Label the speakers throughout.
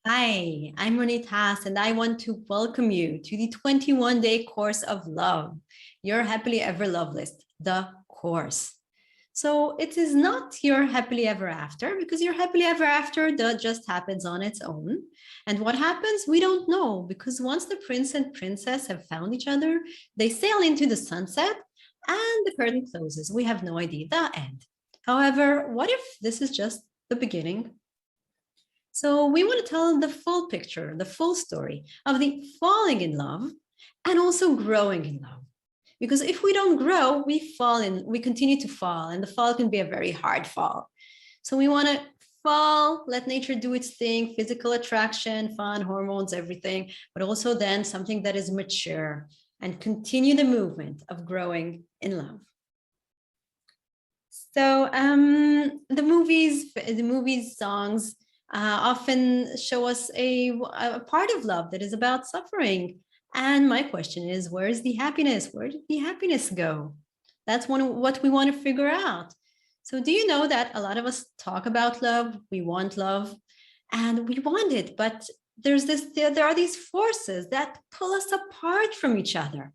Speaker 1: Hi, I'm Ronit Haas, and I want to welcome you to the 21-day course of love, your happily ever love list, the course. So it is not your happily ever after, because your happily ever after just happens on its own. And what happens, we don't know, because once the prince and princess have found each other, they sail into the sunset and the curtain closes. We have no idea the end. However, what if this is just the beginning? So we want to tell the full picture, the full story of the falling in love and also growing in love. Because if we don't grow, we continue to fall, and the fall can be a very hard fall. So we want to fall, let nature do its thing, physical attraction, fun, hormones, everything, but also then something that is mature and continue the movement of growing in love. So the movies, songs, often show us a part of love that is about suffering. And my question is, where is the happiness? Where did the happiness go? That's what we want to figure out. So do you know that a lot of us talk about love, we want love, and we want it, but there are these forces that pull us apart from each other.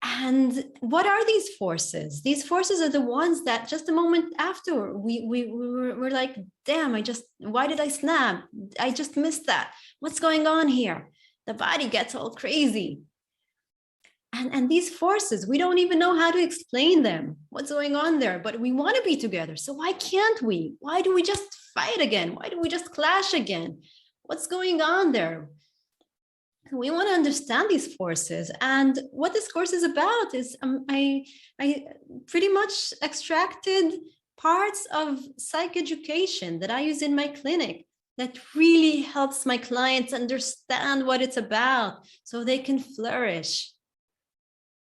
Speaker 1: And what are these forces? These forces are the ones that just a moment after we're like, damn, why did I snap? I just missed that. What's going on here? The body gets all crazy. And these forces, we don't even know how to explain them. What's going on there? But we want to be together. So why can't we? Why do we just fight again? Why do we just clash again? What's going on there? We want to understand these forces, and what this course is about is I pretty much extracted parts of psychoeducation that I use in my clinic that really helps my clients understand what it's about so they can flourish.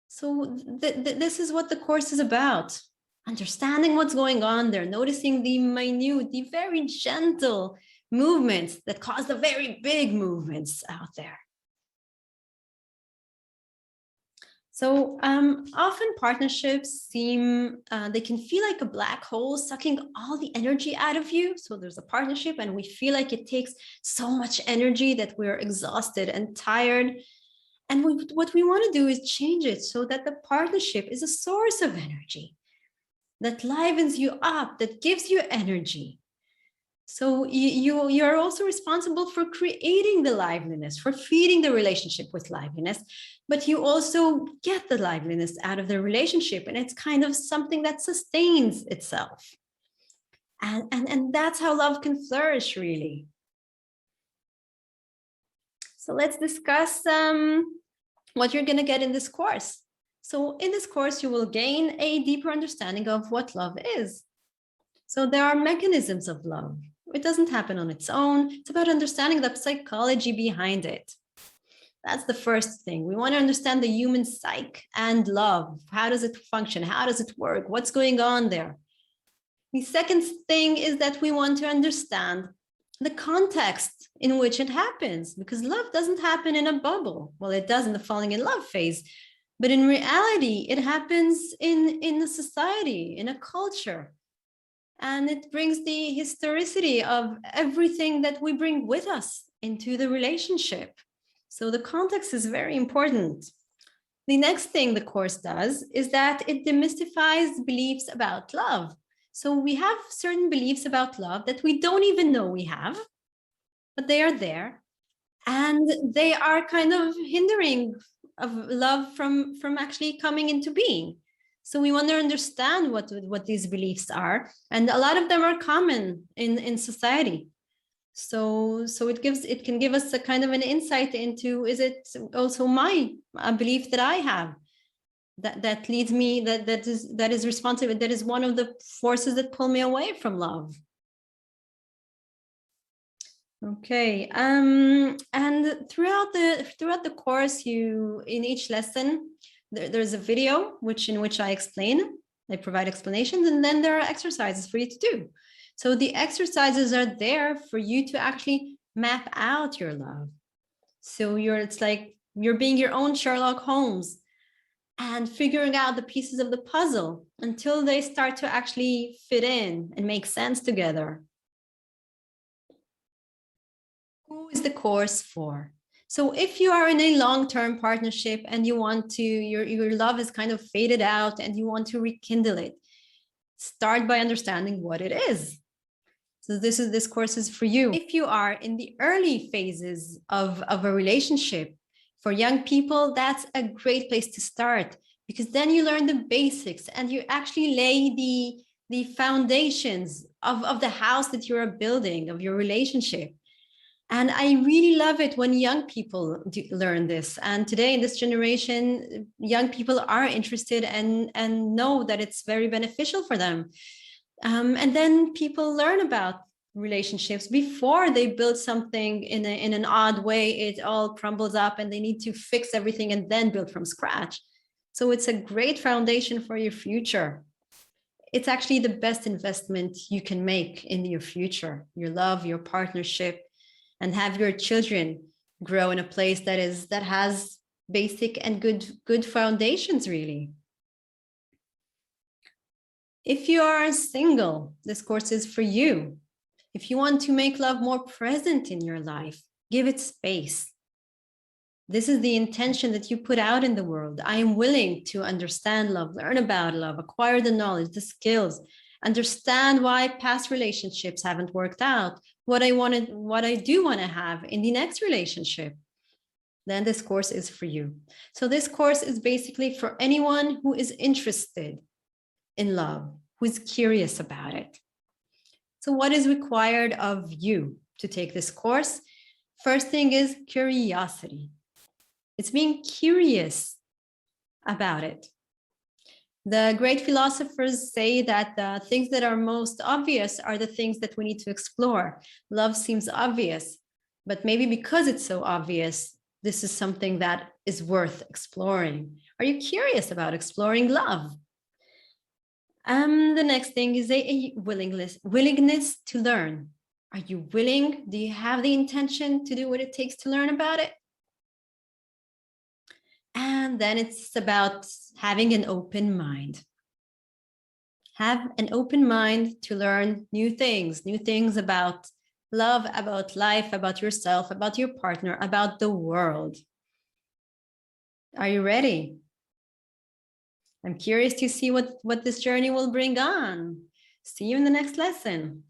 Speaker 1: So this is what the course is about: understanding what's going on there, noticing the minute, the very gentle movements that cause the very big movements out there. So often partnerships they can feel like a black hole sucking all the energy out of you. So there's a partnership and we feel like it takes so much energy that we're exhausted and tired. And what we want to do is change it so that the partnership is a source of energy that livens you up, that gives you energy. So you're also responsible for creating the liveliness, for feeding the relationship with liveliness, but you also get the liveliness out of the relationship, and it's kind of something that sustains itself. And that's how love can flourish, really. So let's discuss what you're going to get in this course. So in this course, you will gain a deeper understanding of what love is. So there are mechanisms of love. It doesn't happen on its own. It's about understanding the psychology behind it. That's the first thing. We want to understand the human psyche and love. How does it function? How does it work? What's going on there? The second thing is that we want to understand the context in which it happens, because love doesn't happen in a bubble. Well, it does in the falling in love phase, but in reality, it happens in a society, in a culture. And it brings the historicity of everything that we bring with us into the relationship. So the context is very important. The next thing the course does is that it demystifies beliefs about love. So we have certain beliefs about love that we don't even know we have, but they are there. And they are kind of hindering of love from actually coming into being. So we want to understand what these beliefs are, and a lot of them are common in society. So it can give us a kind of an insight into, is it also my belief that I have that leads me, that is responsible, that is one of the forces that pull me away from love. Okay, and throughout the course, in each lesson, there's a video in which I provide explanations, and then there are exercises for you to do. So the exercises are there for you to actually map out your love. So it's like you're being your own Sherlock Holmes and figuring out the pieces of the puzzle until they start to actually fit in and make sense together. Who is the course for? So if you are in a long-term partnership and you want to, your love is kind of faded out and you want to rekindle it, start by understanding what it is. So this course is for you. If you are in the early phases of a relationship, for young people, that's a great place to start, because then you learn the basics and you actually lay the foundations of the house that you're building, of your relationship. And I really love it when young people learn this. And today in this generation, young people are interested and know that it's very beneficial for them. And then people learn about relationships before they build something in an odd way. It all crumbles up and they need to fix everything and then build from scratch. So it's a great foundation for your future. It's actually the best investment you can make in your future, your love, your partnership, and have your children grow in a place that has basic and good foundations, really. If you are single, this course is for you. If you want to make love more present in your life, give it space. This is the intention that you put out in the world. I am willing to understand love, learn about love, acquire the knowledge, the skills, understand why past relationships haven't worked out, what I do want to have in the next relationship. Then this course is for you. So this course is basically for anyone who is interested in love, who is curious about it. So what is required of you to take this course? First thing is curiosity. It's being curious about it. The great philosophers say that the things that are most obvious are the things that we need to explore. Love seems obvious, but maybe because it's so obvious, this is something that is worth exploring. Are you curious about exploring love? The next thing is a willingness to learn. Are you willing? Do you have the intention to do what it takes to learn about it? And then it's about having an open mind. Have an open mind to learn new things about love, about life, about yourself, about your partner, about the world. Are you ready? I'm curious to see what this journey will bring on. See you in the next lesson.